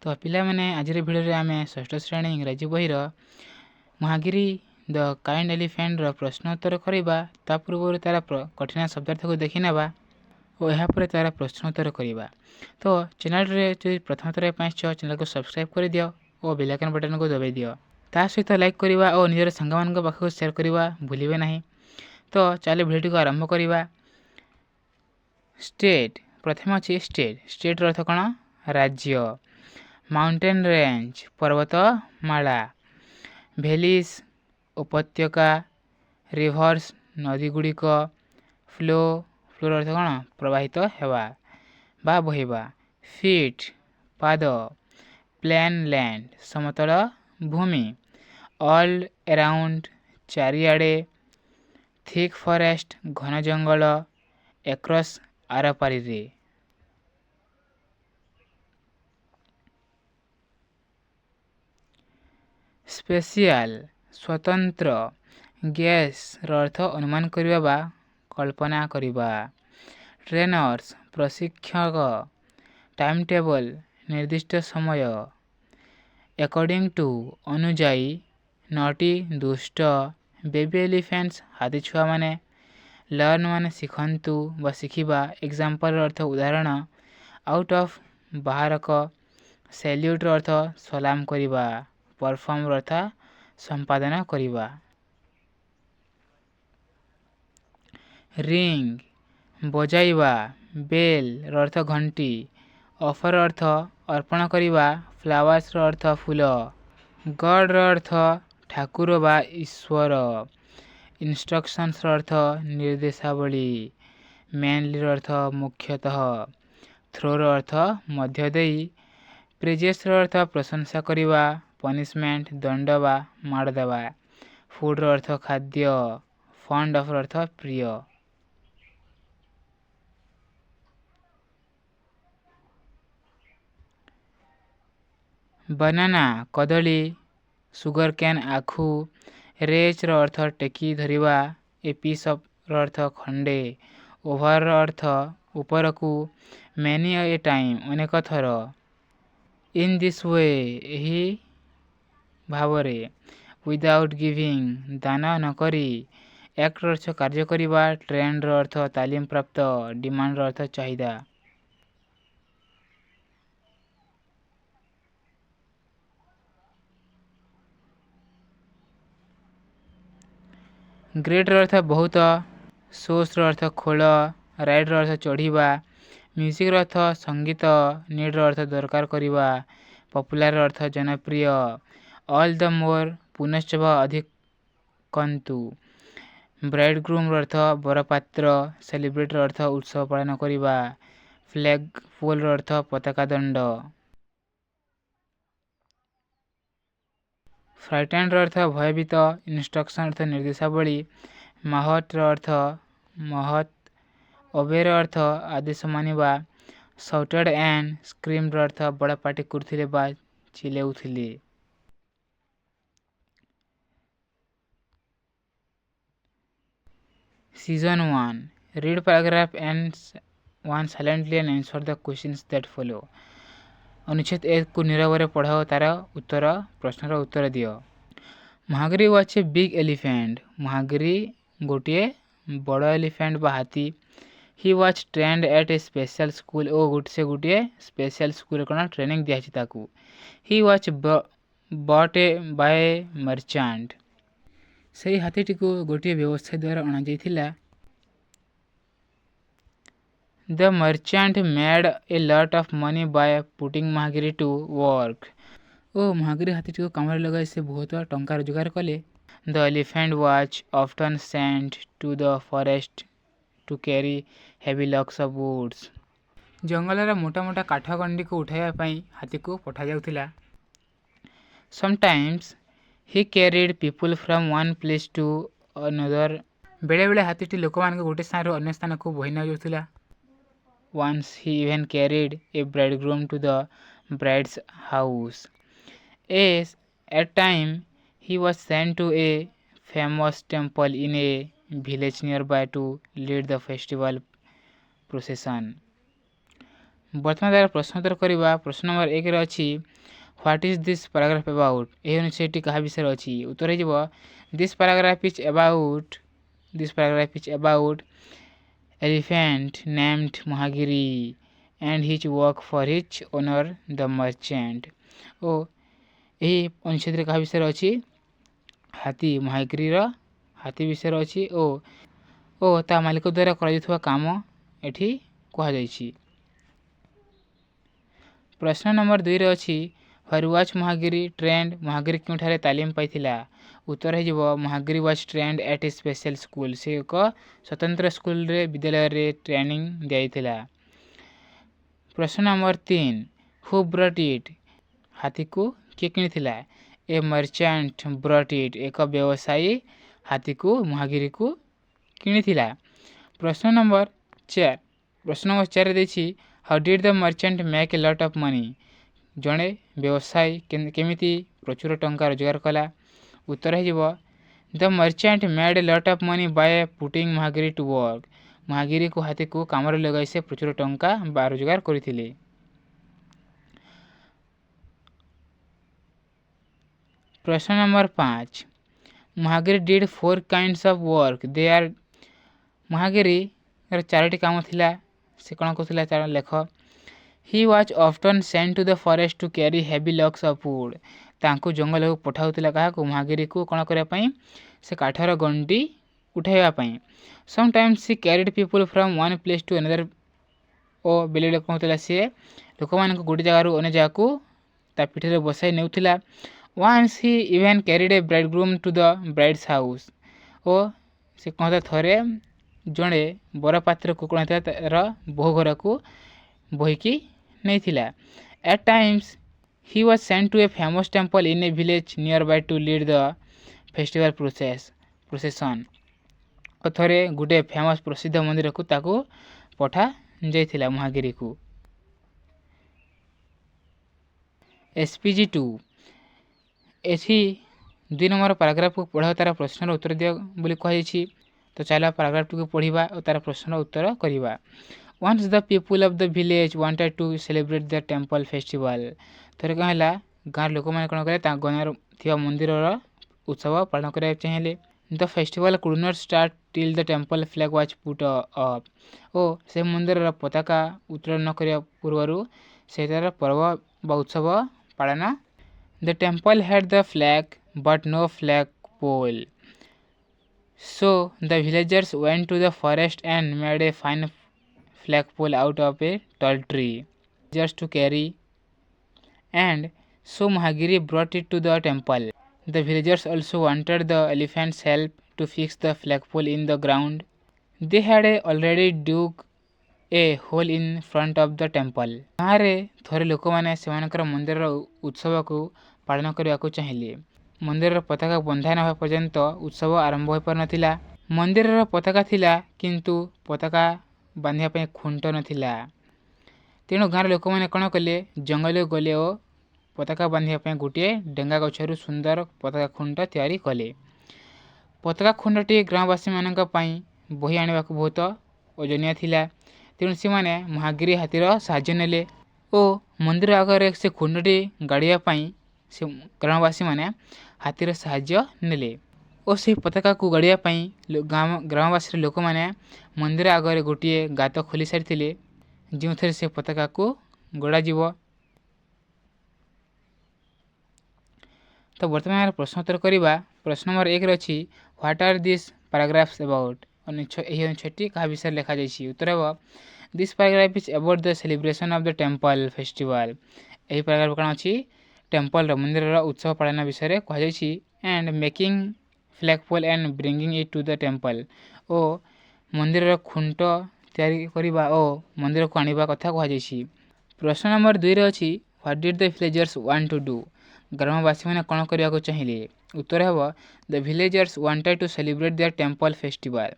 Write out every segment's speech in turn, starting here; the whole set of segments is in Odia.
तो पिलामाने आज भिडियो आम षष्ठ श्रेणी इंग्राजी बहीर महागिरी द काइंड एलिफेंट प्रश्नोत्तर करवा ता पूर्व तार कठिन शब्दार्थ को देखी नेबा और यापर तार प्रश्नोत्तर करवा। तो चैनल जो प्रथम थर चैनल को सब्सक्राइब कर दियो और बेल आइकन बटन को दबाई दियो, ता सहित लाइक करवा और निजर सांग मान पाखक शेयर करवा भूलिबे नहीं। तो चलो भिडियो को आरंभ करवा। स्टेट प्रथम अच्छी स्टेट अर्थ कौन? राज्य। माउंटेन रेंज पर्वतमाला। भैलीज उपत्यका। रिभर्स नदी गुड़िक। फ्लोर अर्थ कौन? प्रवाहित हेवा बा बहिबा। फीट पाद। प्लेन लैंड समतल भूमि। ऑल अराउंड चारिआडे। थिक फॉरेस्ट घन जंगल। एक्रॉस आरपारी रे। स्पेशल स्वतंत्र। गैस अर्थ अनुमान करवा बा कल्पना करवा। ट्रेनर्स प्रशिक्षक। टाइम टेबल निर्दिष्ट समय। According to अनुजाई। नटी दुष्ट। बेबी एलिफेंट्स हाथी छुआ माने। लर्न माने शिखंतु बा शिखिबा। एग्जांपल अर्थ उदाहरण। आउट ऑफ बाहरक। सैल्यूट अर्थ सलाम करिबा। परफॉर्म अर्थ संपादन करिबा। रिंग बजाइबा। बेल अर्थ घंटी। ऑफर अर्थ अर्पण करिबा। फ्लावर्स अर्थ फूल। गॉड अर्थ ठाकुर बा ईश्वर। इंस्ट्रक्शंस अर्थ निर्देशावली। मेनली अर्थ मुख्यतः। थ्रोर अर्थ मध्य देई। प्रेजेस अर्थ प्रशंसा करिबा। पनिशमेंट दंड बा माड़ देवा। फूड अर्थ खाद्य। फंड ऑफ अर्थ प्रिय। बनाना कदली। सुगर कैन आखु। रेच अर्थ टेकी धरिबा। ए पीस ऑफ अर्थ खंडे। ओवर अर्थ उपरकू। मैनी ए टाइम अनेक थर। इन दिस वे एही भावरे। विदाउट गिविंग दान नकरी। एक्ट अर्थ कार्य करिबा। ट्रेंड अर्थ तालीम प्राप्त। डिमांड अर्थ चाहिदा। ग्रेट अर्थ बहुत। सोर्स अर्थ खोल। राइड अर्थ चढ़िबा। म्यूजिक अर्थ संगीत। नीड अर्थ दरकार करिबा। पॉपुलर अर्थ जनप्रिय। ऑल द मोर पुनश्च अधिक कंतु। ब्राइड ग्रूम अर्थ बरपात्र। सेलिब्रेट अर्थ उत्सव पालन करिबा। फ्लैग पोल अर्थ पताका दंड। फ्राइटेंड अर्थ भयभीत। इंस्ट्रक्शन अर्थ निर्देशावली। महत अर्थ महत। ओबेर अर्थ आदेश मानिबा। साउटेड एंड स्क्रीम्ड अर्थ बड़ पार्टी करथिले बा चिल्लाउथिले। Season 1. Read paragraph and one silently and answer the questions that follow. अनुच्छेद 1 को नीरव पढ़ाओ तार उत्तर प्रश्नर उत्तर दियो। Mahagiri was a big elephant. Mahagiri गोटे बड़ एलिफेंट बा हाथी। He was trained at a special school. ओ से गोटे स्पेशल स्कूल कौन ट्रेनिंग दिखाई ताकू। He was bought a by merchant. से हाथीटी को गोटे व्यवसाय द्वारा अणा जाइथिला। The merchant made a lot of money by putting Mahagiri to work. ओ महागिरी हाथीटी को काम लगाई से बहुत टंका रोजगार कले। The elephant watch often sent to the forest to carry heavy logs of woods. जंगलर मोटा मोटा काठ गंडी को उठाइबा पई हाथी को पठा जाउथिला। Sometimes he carried people from one place to another. बेले बेले हाथीटी लोक मान गोटे स्थान अन्य स्थान को बोही न जाउथिला। Once he even carried a bridegroom to the bride's house. At time he was sent to a famous temple in a village nearby to lead the festival procession. बर्तमान तार प्रश्नोत्तर करवा। प्रश्न नंबर 1 रे अछि what is this paragraph about. एही अनुच्छेदटी कहा विषय अछि। उत्तर हे this paragraph is about elephant named Mahagiri and his work for his owner the merchant। ଓ ଏହି ଅନୁଚ୍ଛେଦରେ କାହା ବିଷୟରେ ଅଛି? ହାତୀ ମହାଗିରିର ହାତୀ ବିଷୟରେ ଅଛି ଓ ତା ମାଲିକ ଦ୍ୱାରା କରାଯାଉଥିବା କାମ ଏଠି କୁହାଯାଇଛି। ପ୍ରଶ୍ନ ନମ୍ବର 2 ରେ ଅଛି where was Mahagiri trend. Mahagiri କେଉଁଠାରେ ତାଲିମ ପାଇଥିଲା? ଉତ୍ତର ହେଇଯିବ Mahagiri was trend at a special school. ସେ ଏକ ସ୍ୱତନ୍ତ୍ର ସ୍କୁଲରେ ବିଦ୍ୟାଳୟରେ ଟ୍ରେନିଂ ଦିଆଯାଇଥିଲା। ପ୍ରଶ୍ନ ନମ୍ବର 3 ହୁ ବ୍ରଟ୍ ଇଟ୍। ହାତୀକୁ କିଏ କିଣିଥିଲା? ଏ ମର୍ଚାଣ୍ଟ ବ୍ରଟ୍ ଇଟ୍। ଏକ ବ୍ୟବସାୟୀ ହାତୀକୁ ମହାଗିରିକୁ କିଣିଥିଲା। ପ୍ରଶ୍ନ ନମ୍ବର 4 ଦେଇଛି how did the merchant make a lot of money. ଜଣେ ବ୍ୟବସାୟୀ କେମିତି ପ୍ରଚୁର ଟଙ୍କା ରୋଜଗାର କଲା? ଉତ୍ତର ହେଇଯିବ the merchant made a lot of money by putting Mahagiri to work. ମହାଗିରିକୁ ହାତୀକୁ କାମରେ ଲଗାଇ ସେ ପ୍ରଚୁର ଟଙ୍କା ରୋଜଗାର କରିଥିଲେ। ପ୍ରଶ୍ନ number 5 Mahagiri did 4 kinds of work they are। ମହାଗିରିର 4ଟି କାମ ଥିଲା। ସେ କ'ଣ କରୁଥିଲା ତାର ଲେଖ। He was often sent to the forest two carry heavy logs of wood. ତାଙ୍କୁ ଜଙ୍ଗଲକୁ ପଠାଉଥିଲା କାହାକୁ? ମହାଗିରିକୁ କ'ଣ କରିବା ପାଇଁ? ସେ କାଠର ଗଣ୍ଡି ଉଠାଇବା ପାଇଁ। Sometimes she carried people from one place to another. ଓ ବେଳେବେଳେ କ'ଣ ହେଉଥିଲା ସିଏ ଲୋକମାନଙ୍କୁ ଗୋଟେ ଜାଗାରୁ ଅନ୍ୟ ଜାଗାକୁ ତା ପିଠିରେ ବସାଇ ନେଉଥିଲା। Once he even carried a bride groom to the bride's house. ଓ ସେ କ'ଣ ହେଇଥିଲା ଥରେ ଜଣେ ବରପାତ୍ରକୁ କ'ଣ ହେଇଥିଲା ତାର ବୋହୂ ଘରକୁ ବୋହିକି ନେଇଥିଲା। At times he was sent to a famous temple in a village nearby to lead the festival procession। ଥରେ ଗୋଟେ ଫେମସ୍ ପ୍ରସିଦ୍ଧ ମନ୍ଦିରକୁ ତାକୁ ପଠା ଯାଇଥିଲା ମହାଗିରିକୁ। SPG 2 ଏଠି 2 ନମ୍ବର ପାରାଗ୍ରାଫକୁ ପଢ଼ାଅ ତାର ପ୍ରଶ୍ନର ଉତ୍ତର ଦିଅ ବୋଲି କୁହାଯାଇଛି। ତ ଚାଲ ପାରାଗ୍ରାଫଟିକୁ ପଢ଼ିବା ଓ ତାର ପ୍ରଶ୍ନର ଉତ୍ତର କରିବା। Once the people of the village wanted to celebrate the temple festival। ଥରେ କ'ଣ ହେଲା ଗାଁର ଲୋକମାନେ କ'ଣ କଲେ ତାଙ୍କ ଗାଁର ଥିବା ମନ୍ଦିରର ଉତ୍ସବ ପାଳନ କରିବାକୁ ଚାହିଁଲେ। The festival could not start till the temple flag was put up। ଓ ସେ ମନ୍ଦିରର ପତାକା ଉତ୍ତୋଳନ କରିବା ପୂର୍ବରୁ ସେଠାର ପର୍ବ ବା ଉତ୍ସବ ପାଳନ। The temple had the flag but no flag pole। So the villagers went to the forest and made a fine flagpole out of a tall tree just to carry, and so Mahagiri brought it to the temple। The villagers also wanted the elephant's help to fix the flagpole in the ground। They had already dug a hole in front of the temple। ଗାଁରେ ଥରେ ଲୋକମାନେ ସେମାନଙ୍କର ମନ୍ଦିରର ଉତ୍ସବକୁ ପାଳନ କରିବାକୁ ଚାହିଁଲେ। ମନ୍ଦିରର ପତାକା ବନ୍ଧା ନ ହେବା ପର୍ଯ୍ୟନ୍ତ ଉତ୍ସବ ଆରମ୍ଭ ହୋଇପାରୁନଥିଲା। ମନ୍ଦିରର ପତାକା ଥିଲା କିନ୍ତୁ ପତାକା ବାନ୍ଧିବା ପାଇଁ ଖୁଣ୍ଟ ନଥିଲା। ତେଣୁ ଗାଁର ଲୋକମାନେ କ'ଣ କଲେ ଜଙ୍ଗଲକୁ ଗଲେ ଓ ପତାକା ବାନ୍ଧିବା ପାଇଁ ଗୋଟିଏ ଡେଙ୍ଗା ଗଛରୁ ସୁନ୍ଦର ପତାକା ଖୁଣ୍ଟ ତିଆରି କଲେ। ପତାକା ଖୁଣ୍ଟଟି ଗ୍ରାମବାସୀମାନଙ୍କ ପାଇଁ ବୋହି ଆଣିବାକୁ ବହୁତ ଓଜନିଆ ଥିଲା। ତେଣୁ ସେମାନେ ମହାଗିରି ହାତୀର ସାହାଯ୍ୟ ନେଲେ ଓ ମନ୍ଦିର ଆଗରେ ସେ ଖୁଣ୍ଟଟି ଗାଡ଼ିବା ପାଇଁ ସେ ଗ୍ରାମବାସୀମାନେ ହାତୀର ସାହାଯ୍ୟ ନେଲେ ଓ ସେହି ପତାକାକୁ ଗାଡ଼ିବା ପାଇଁ ଗ୍ରାମବାସୀର ଲୋକମାନେ ମନ୍ଦିର ଆଗରେ ଗୋଟିଏ ଗାତ ଖୋଲି ସାରିଥିଲେ ଯେଉଁଥିରେ ସେ ପତାକାକୁ ଗଡ଼ାଯିବ। ତ ବର୍ତ୍ତମାନ ପ୍ରଶ୍ନୋତ୍ତର କରିବା। ପ୍ରଶ୍ନ ନମ୍ବର 1 ଅଛି what are this paragraphs about. ଏହି ଅନୁଚ୍ଛେଦଟି କାହା ବିଷୟରେ ଲେଖାଯାଇଛି? ଉତ୍ତର ହେବ this paragraph is about the celebration of the temple festival. ଏହି ପାରାଗ୍ରାଫ କ'ଣ ଅଛି? ଟେମ୍ପଲର ମନ୍ଦିରର ଉତ୍ସବ ପାଳନ ବିଷୟରେ କୁହାଯାଇଛି। And making flagpole and bringing it to the temple. ଓ ମନ୍ଦିରର ଖୁଣ୍ଟ ତିଆରି କରିବା ଓ ମନ୍ଦିରକୁ ଆଣିବା କଥା କୁହାଯାଇଛି। ପ୍ରଶ୍ନ ନମ୍ବର 2ରେ ଅଛି what did the villagers want to do. ଗ୍ରାମବାସୀମାନେ କ'ଣ କରିବାକୁ ଚାହିଁଲେ? ଉତ୍ତର ହେବ the villagers wanted to celebrate their temple festival.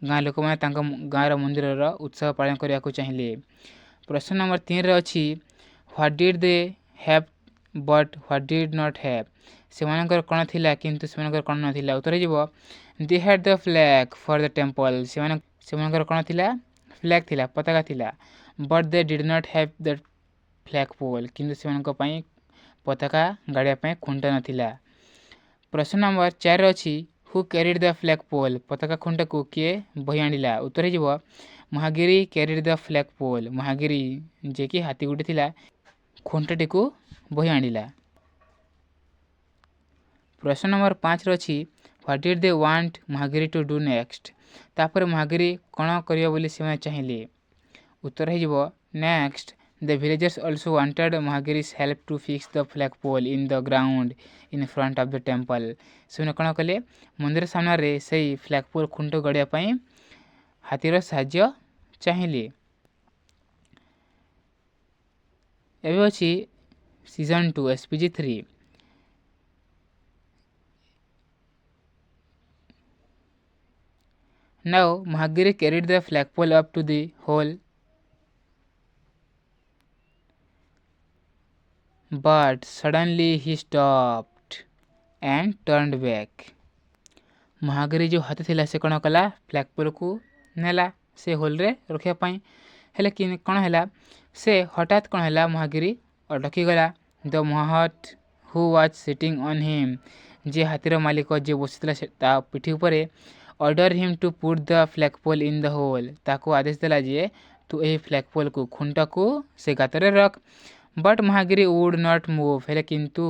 ଗାଁ ଲୋକମାନେ ତାଙ୍କ ଗାଁର ମନ୍ଦିରର ଉତ୍ସବ ପାଳନ କରିବାକୁ ଚାହିଁଲେ। ପ୍ରଶ୍ନ ନମ୍ବର 3ରେ ଅଛି what did they have but what did not have. ସେମାନଙ୍କର କ'ଣ ଥିଲା କିନ୍ତୁ ସେମାନଙ୍କର କ'ଣ ନଥିଲା? ଉତ୍ତର ହେଇଯିବ they had the flag for the temple. ସେମାନଙ୍କର କ'ଣ ଥିଲା? ଫ୍ଲାଗ୍ ଥିଲା, ପତାକା ଥିଲା। But they did not have the flag pole, किंतु सेମାନଙ୍କ ପାଇଁ ପତାକା ଗାଡ଼ିବା ପାଇଁ ଖୁଣ୍ଟ ନଥିଲା। ପ୍ରଶ୍ନ ନମ୍ବର 4 ଅଛି ହୁ କ୍ୟାରିଡ୍ ଦ ଫ୍ଲାଗ ପୋଲ୍, ପତାକା ଖୁଣ୍ଟକୁ କିଏ ବହି ଆଣିଲା? ଉତ୍ତର ହେଇଯିବ ମହାଗିରି କ୍ୟାରିଡ୍ ଦ ଫ୍ଲାଗ ପୋଲ୍, ମହାଗିରି ଯିଏକି ହାତୀ ଗୋଟେ ଥିଲା ଖୁଣ୍ଟଟିକୁ ବହି ଆଣିଲା। ପ୍ରଶ୍ନ ନମ୍ବର 5 ଅଛି what did they want Mahagiri to do next, ତାପରେ ମହାଗିରି କ'ଣ କରିବ ବୋଲି ସେମାନେ ଚାହିଁଲେ? ଉତ୍ତର ହେଇଯିବ next the villagers also wanted Mahagiri's help to fix the flagpole in the ground in front of the temple। ସେମାନେ କ'ଣ କଲେ? ମନ୍ଦିର ସାମ୍ନାରେ ସେଇ ଫ୍ଲାଗପୋଲ୍ ଖୁଣ୍ଟ ଗଢ଼ିବା ପାଇଁ ହାତୀର ସାହାଯ୍ୟ ଚାହିଁଲେ। ଏବେ ଅଛି season 2 SPG 3। Now Mahagiri carried the flagpole up to the hole, but suddenly he stopped and turned back। Mahagiri ଯେଉଁ ହାତୀ ଥିଲା ସେ କ'ଣ କଲା? ଫ୍ଲାଗପୋଲ୍କୁ ନେଲା ସେ ହୋଲ୍ରେ ରଖିବା ପାଇଁ, ହେଲେ କ'ଣ ହେଲା? ସେ ହଠାତ୍ କ'ଣ ହେଲା? ମହାଗିରି ଅଟକିଗଲା। The mahout who was sitting on him, ଯିଏ ହାତୀର ମାଲିକ ଯିଏ ବସିଥିଲା ତା ପିଠି ଉପରେ, order him to put the flagpole in the hole, ତାକୁ ଆଦେଶ ଦେଲା ଯେ ତୁ ଏହି ଫ୍ଲାଗପୋଲ୍କୁ ଖୁଣ୍ଟକୁ ସେ ଗାତରେ ରଖ। But Mahagiri would not move, ହେଲେ କିନ୍ତୁ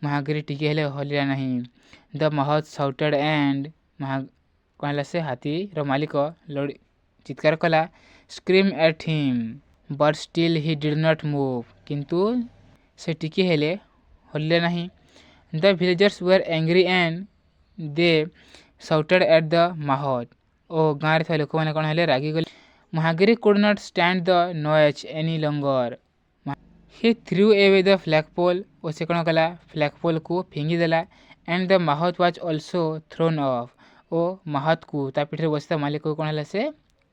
ମହାଗିରି ଟିକିଏ ହେଲେ ହଲିଲା ନାହିଁ। ଦ ମହଟ୍ ସାଉଟେଡ୍ ଆଣ୍ଡ କ'ଣ ହେଲା? ସେ ହାତୀର ମାଲିକ ଚିତ୍କାର କଲା scream at him, but still he did not move, କିନ୍ତୁ ସେ ଟିକିଏ ହେଲେ ହଲିଲା ନାହିଁ। The villagers were angry and they shouted at the mahout, ଓ ଗାଁରେ ଥିବା ଲୋକମାନେ କ'ଣ ହେଲେ? ରାଗିଗଲେ। Mahagiri could not stand the noise any longer, he threw away the flagpole, ଓ ସେ କ'ଣ କଲା? ଫ୍ଲାଗପୋଲ୍କୁ ଫିଙ୍ଗିଦେଲା। And the mahout was also thrown off, ଓ ମାହତ୍କୁ ତା ପିଠିରେ ବସିଥିବା ମାଲିକକୁ କ'ଣ ହେଲା? ସେ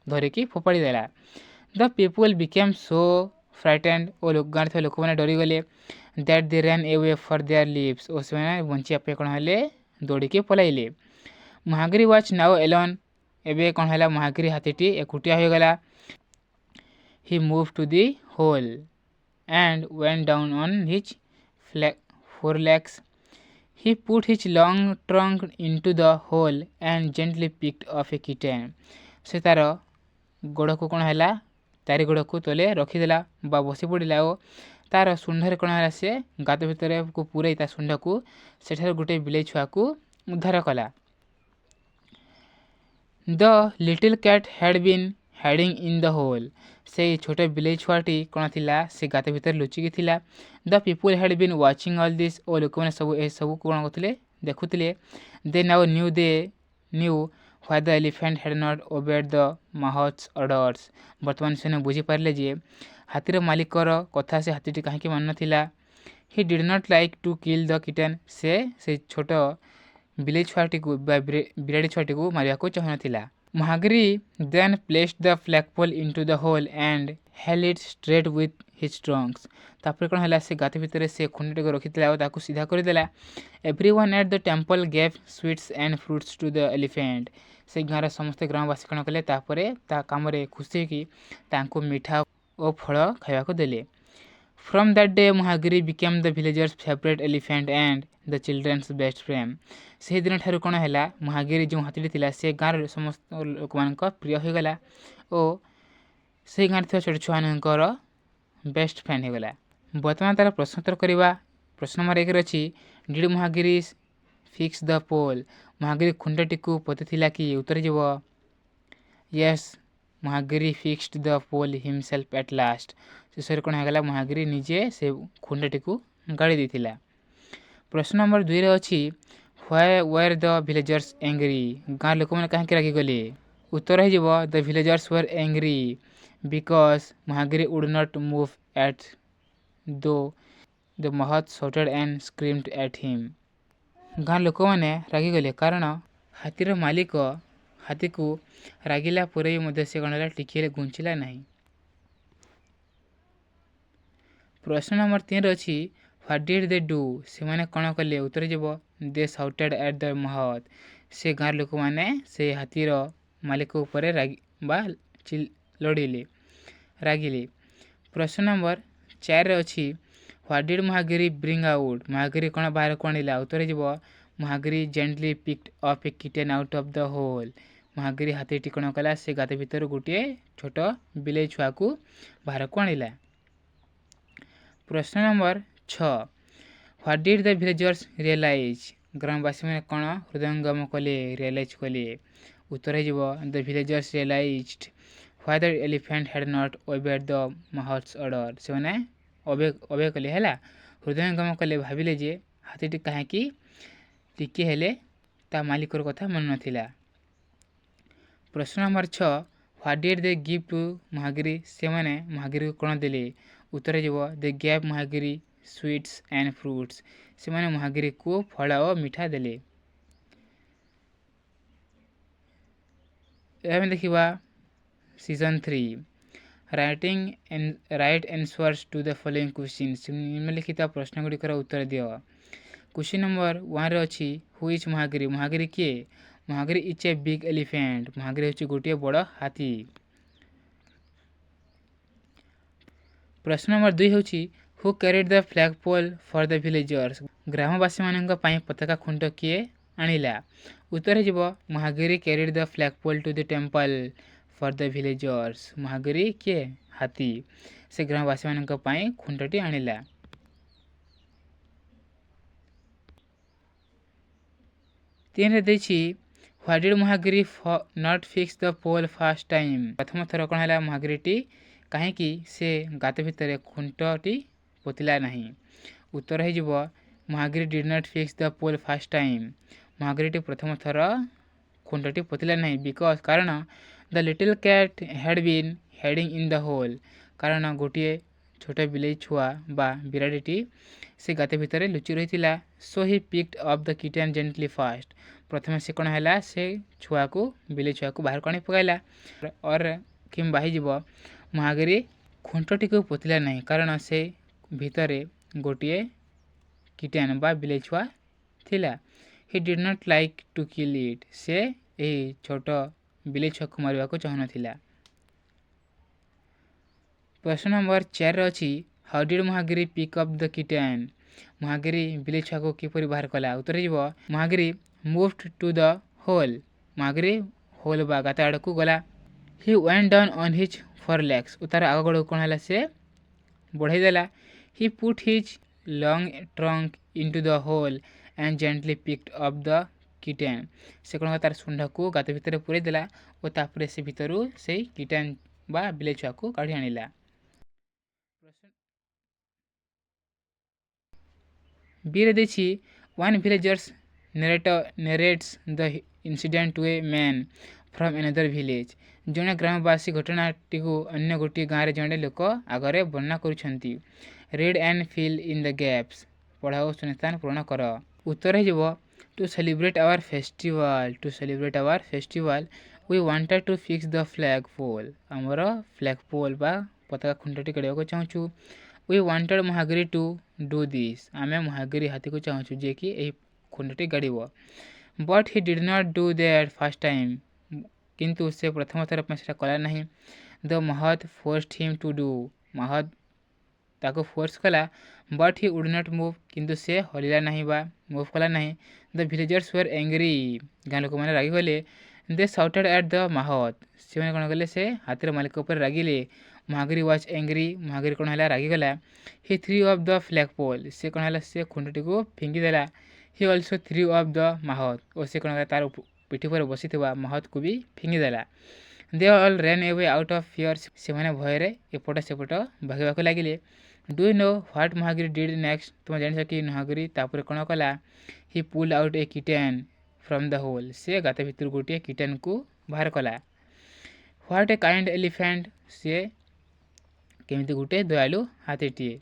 ଧରିକି ଫୋପାଡ଼ି ଦେଲା। The people became so frightened, ଓ ଗାଁରେ ଥିବା ଲୋକମାନେ ଡରିଗଲେ। That they ran away for their lives, ଓ ସେମାନେ ବଞ୍ଚିବା ପାଇଁ କ'ଣ ହେଲେ? ଦୌଡ଼ିକି ପଳାଇଲେ। ମହାଗିରି ୱାଜ୍ ନାଓ ଏଲୋନ୍, ଏବେ କ'ଣ ହେଲା? ମହାଗିରି ହାତୀଟି ଏକୁଟିଆ ହୋଇଗଲା। He move to the hole and went down on his forelegs. He put his long trunk into the hole and gently picked up a kitten। ସେ ତାର ଗୋଡ଼କୁ କ'ଣ ହେଲା? ତାରି ଗୋଡ଼କୁ ତଳେ ରଖିଦେଲା ବା ବସି ପଡ଼ିଲା, ଓ ତାର ଶୁଣ୍ଢରେ କ'ଣ ହେଲା? ସେ ଗାତ ଭିତରକୁ ପୁରେଇ ତା ଶୁଣ୍ଢକୁ ସେଠାରେ ଗୋଟେ ବିଲେଇ ଛୁଆକୁ ଉଦ୍ଧାର କଲା। The little cat had been hiding in the hole, ସେଇ ଛୋଟ ବିଲେଇ ଛୁଆଟି କ'ଣ ଥିଲା? ସେ ଗାତ ଭିତରେ ଲୁଚିକି ଥିଲା। The people had been watching all this, ଓ ଲୋକମାନେ ସବୁ ଏସବୁକୁ କ'ଣ କରୁଥିଲେ? ଦେଖୁଥିଲେ। They now knew why the elephant had not obeyed the mahout's orders, ବର୍ତ୍ତମାନ ସେମାନେ ବୁଝିପାରିଲେ ଯେ ହାତୀର ମାଲିକର କଥା ସେ ହାତୀଟି କାହିଁକି ମାନୁନଥିଲା। He did not like to kill the kitten, ସେ ସେଇ ଛୋଟ ବିଲେଇ ଛୁଆଟିକୁ ବା ବିରାଡ଼ି ଛୁଆଟିକୁ ମାରିବାକୁ ଚାହୁଁନଥିଲା। Mahagiri then placed the flagpole into the hole and held it straight with his trunks, ତାପରେ କ'ଣ ହେଲା? ସେ ଗାତ ଭିତରେ ସେ ଖୁଣ୍ଟଟିକୁ ରଖିଥିଲା ଓ ତାକୁ ସିଧା କରିଦେଲା। Everyone at the temple gave sweets and fruits to the elephant, ସେ ଗାଁର ସମସ୍ତେ ଗ୍ରାମବାସୀ କ'ଣ କଲେ? ତାପରେ ତା କାମରେ ଖୁସି ହୋଇକି ତାଙ୍କୁ ମିଠା ଓ ଫଳ ଖାଇବାକୁ ଦେଲେ। From that day Mahagiri became the villagers favourite elephant and the children's best friend, ସେହିଦିନଠାରୁ କ'ଣ ହେଲା? ମହାଗିରି ଯେଉଁ ହାତୀଟି ଥିଲା ସେ ଗାଁର ସମସ୍ତ ଲୋକମାନଙ୍କ ପ୍ରିୟ ହୋଇଗଲା ଓ ସେହି ଗାଁରେ ଥିବା ଛୋଟ ଛୁଆମାନଙ୍କର ବେଷ୍ଟ ଫ୍ରେଣ୍ଡ ହୋଇଗଲା। ବର୍ତ୍ତମାନ ତାର ପ୍ରଶ୍ନୋତ୍ତର କରିବା। ପ୍ରଶ୍ନ ନମ୍ବର 1 ଅଛି did Mahagiri fix the pole, Mahagiri ଖୁଣ୍ଟଟିକୁ ପୋତିଥିଲା କି? ଉତ୍ତର ଯିବ yes, Mahagiri fixed the pole himself at last, ଶେଷରେ କ'ଣ ହୋଇଗଲା? ମହାଗିରି ନିଜେ ସେ ଖୁଣ୍ଟଟିକୁ ଗାଡ଼ି ଦେଇଥିଲା। ପ୍ରଶ୍ନ ନମ୍ବର 2 ଅଛି why were the villagers angry, ଗାଁ ଲୋକମାନେ କାହିଁକି ରାଗିଗଲେ? ଉତ୍ତର ହେଇଯିବ the villagers were angry because Mahagiri would not move at though the ମହଟ୍ ସାଉଟେଡ୍ and ସ୍କ୍ରିମ୍ଡ at ହିମ୍, ଗାଁ ଲୋକମାନେ ରାଗିଗଲେ କାରଣ ହାତୀର ମାଲିକ ହାତୀକୁ ରାଗିଲା ପରେ ମଧ୍ୟ ସେ କ'ଣ ହେଲା? ଟିକିଏ ହେଲେ ଘୁଞ୍ଚିଲା ନାହିଁ। ପ୍ରଶ୍ନ ନମ୍ବର 3 ଅଛି ହ୍ୱାଟ୍ ଡିଡ୍ ଦେ ଡୁ, ସେମାନେ କ'ଣ କଲେ? ଉତ୍ତର ଯିବ ଦେ ସାଉଟେଡ୍ ଆଟ୍ ଦ ମହଟ୍, ସେ ଗାଁର ଲୋକମାନେ ସେ ହାତୀର ମାଲିକ ଉପରେ ବା ଲଢ଼ିଲେ। ରାଗିଲେ। ପ୍ରଶ୍ନ ନମ୍ବର 4ରେ ଅଛି what did Mahagiri bring out? Mahagiri କ'ଣ ବାହାରକୁ ଆଣିଲା? ଉତ୍ତର ଯିବ Mahagiri gently picked up a kitten out of the hole. Mahagiri ହାତୀଟି କ'ଣ କଲା? ସେ ଗାତ ଭିତରୁ ଗୋଟିଏ ଛୋଟ ବିଲେଇ ଛୁଆକୁ ବାହାରକୁ ଆଣିଲା। ପ୍ରଶ୍ନ number 6 what did the villagers realise? ଗ୍ରାମବାସୀମାନେ କ'ଣ ହୃଦୟଙ୍ଗମ କଲେ? ରିଏଲାଇଜ୍ କଲେ। ଉତ୍ତର ହେଇଯିବ the villagers realised why the elephant had not obeyed the mahout's order. ସେମାନେ ଅବେ କଲେ ହେଲା, ହୃଦୟଙ୍ଗମ କଲେ, ଭାବିଲେ ଯେ ହାତୀଟି କାହିଁକି ଟିକିଏ ହେଲେ ତା ମାଲିକର କଥା ମନେନଥିଲା। ପ୍ରଶ୍ନ number 6 what did they give to Mahagiri? ସେମାନେ ମହାଗିରିକୁ କ'ଣ ଦେଲେ? ଉତ୍ତର ଯିବ they gave Mahagiri sweets and fruits. ସେମାନେ ମହାଗିରିକୁ ଫଳ ଓ ମିଠା ଦେଲେ। ଏବେ ଆମେ ଦେଖିବା season 3 write answers to the following questions. ନିମ୍ନଲିଖିତ ପ୍ରଶ୍ନଗୁଡ଼ିକର ଉତ୍ତର ଦିଅ। କ୍ୱେଶ୍ଚିନ୍ ନମ୍ବର 1ରେ ଅଛି ହୁ ଇଜ୍ ମହାଗିରି? ମହାଗିରି କିଏ? Mahagiri is a big elephant. Mahagiri ହେଉଛି ଗୋଟିଏ ବଡ଼ ହାତୀ। ପ୍ରଶ୍ନ ନମ୍ବର 2 ହେଉଛି who carried the flag pole for the villagers? ଗ୍ରାମବାସୀମାନଙ୍କ ପାଇଁ ପତାକା ଖୁଣ୍ଟ କିଏ ଆଣିଲା? ଉତ୍ତର ଯିବ Mahagiri carried the flag pole to the temple for the villagers. Mahagiri କିଏ? ହାତୀ। ସେ ଗ୍ରାମବାସୀମାନଙ୍କ ପାଇଁ ଖୁଣ୍ଟଟି ଆଣିଲା। 3ରେ ଦେଇଛି what did Mahagiri not fix the pole first time? ପ୍ରଥମ ଥର କ'ଣ ହେଲା? ମହାଗିରିଟି କାହିଁକି ସେ ଗାତ ଭିତରେ ଖୁଣ୍ଟଟି ପୋତିଲା ନାହିଁ? ଉତ୍ତର ହେଇଯିବ Mahagiri did not fix the pole first time. ମହାଗିରିଟି ପ୍ରଥମ ଥର ଖୁଣ୍ଟଟି ପୋତିଲା ନାହିଁ କାରଣ the little cat had been hiding in the hole. କାରଣ ଗୋଟିଏ ଛୋଟ ବିଲେଇ ଛୁଆ ବା ବିରାଡ଼ିଟି ସେ ଗାତ ଭିତରେ ଲୁଚି ରହିଥିଲା। Show Hi picked up the କିଟେନ୍ gently first. ପ୍ରଥମେ ସେ କ'ଣ ହେଲା? ସେ ବିଲେଇ ଛୁଆକୁ ବାହାରକୁ ଆଣି ପକାଇଲା। କିମ୍ବା ହେଇଯିବ ମହାଗିରି ଖୁଣ୍ଟଟିକୁ ପୋତିଲା ନାହିଁ କାରଣ ସେ ଭିତରେ ଗୋଟିଏ କିଟେନ୍ ବା ବିଲେଇ ଛୁଆ ଥିଲା। He did not like to kill it. ସେ ଏହି ଛୋଟ ବିଲେଇ ଛୁଆକୁ ମାରିବାକୁ ଚାହୁଁନଥିଲା। ପ୍ରଶ୍ନ ନମ୍ବର 4ରେ ଅଛି how did Mahagiri pick up the kitten? Mahagiri ବିଲେଇ ଛୁଆକୁ କିପରି ବାହାର କଲା? ଉତ୍ତର ଯିବ Mahagiri moved to the hole. Mahagiri hole ବା ଗାତ ଆଡ଼କୁ ଗଲା। He went down on his four legs. ତାର ଆଗ ଗୋଡ଼କୁ କ'ଣ ହେଲା? ସେ ବଢ଼ାଇ ଦେଲା। He put his long trunk into the hole and gently picked up the kitten. ସେ କ'ଣ ତାର ଶୁଣ୍ଢକୁ ଗାତ ଭିତରେ ପୁରେଇ ଦେଲା ଓ ତାପରେ ସେ ଭିତରୁ ସେଇ କିଟେନ୍ ବା ବିଲେଇ ଛୁଆକୁ କାଢ଼ି ଆଣିଲା। ବିରେ ଦେଇଛି one villagers narrates the incident to a man from another village. ଜଣେ ଗ୍ରାମବାସୀ ଘଟଣାଟିକୁ ଅନ୍ୟ ଗୋଟିଏ ଗାଁରେ ଜଣେ ଲୋକ ଆଗରେ ବର୍ଣ୍ଣନା କରୁଛନ୍ତି। Read and fill in the gaps. ପଢ଼ ଓ ଶୂନ୍ୟସ୍ଥାନ ପୂରଣ କର। ଉତ୍ତର ହେଇଯିବ to celebrate our festival we wanted to fix the flag pole. ଆମର ଫ୍ଲାଗ୍ ପୋଲ୍ ବା ପତାକା ଖୁଣ୍ଟଟି କାଢ଼ିବାକୁ ଚାହୁଁଛୁ। We wanted Mahagiri to do this. ଆମେ ମହାଗିରି ହାତୀକୁ ଚାହୁଁଛୁ ଯେ କି ଏହି ଖୁଣ୍ଟଟି ଗାଡ଼ିବ। But he did not do that first time. କିନ୍ତୁ ସେ ପ୍ରଥମ ଥର ପାଇଁ ସେଟା କଲା ନାହିଁ। ଦ ମାହତ୍ ଫୋର୍ସଡ୍ ହିମ୍ ଟୁ ଡୁ। ମାହତ୍ ତାକୁ ଫୋର୍ସ କଲା। But he would not move. କିନ୍ତୁ ସେ ହଲିଲା ନାହିଁ ବା ମୁଭ୍ କଲା ନାହିଁ। The villagers were angry. ଗାଁ ଲୋକମାନେ ରାଗିଗଲେ। ଦେ ସାଉଟେଡ୍ ଆଟ୍ ଦ ମାହତ୍। ସେମାନେ କ'ଣ କଲେ? ସେ ହାତୀର ମାଲିକ ଉପରେ ରାଗିଲେ। Mahagiri was angry. ମହାଗିରି କ'ଣ ହେଲା? ରାଗିଗଲା। He threw off the flag pole. ସେ କ'ଣ ହେଲା? ସେ ଖୁଣ୍ଟଟିକୁ ଫିଙ୍ଗିଦେଲା। He also threw off the mahout. ଓ ସେ କ'ଣ ହେଲା? ତାର ପିଠି ଉପରେ ବସିଥିବା ମାହତ୍କୁ ବି ଫିଙ୍ଗିଦେଲା। They all ran away out of fear. ସେମାନେ ଭୟରେ ଏପଟ ସେପଟ ଭାଗିବାକୁ ଲାଗିଲେ। Do you know what Mahagiri did next? ତୁମେ ଜାଣିଛ କି ମହାଗିରି ତାପରେ କ'ଣ କଲା? He pulled out a kitten from the hole. ସେ ଗାତ ଭିତରୁ ଗୋଟିଏ କିଟେନ୍କୁ ବାହାର କଲା। What A kind elephant? ସେ କେମିତି ଗୋଟେ ଦୟାଳୁ ହାତୀଟିଏ।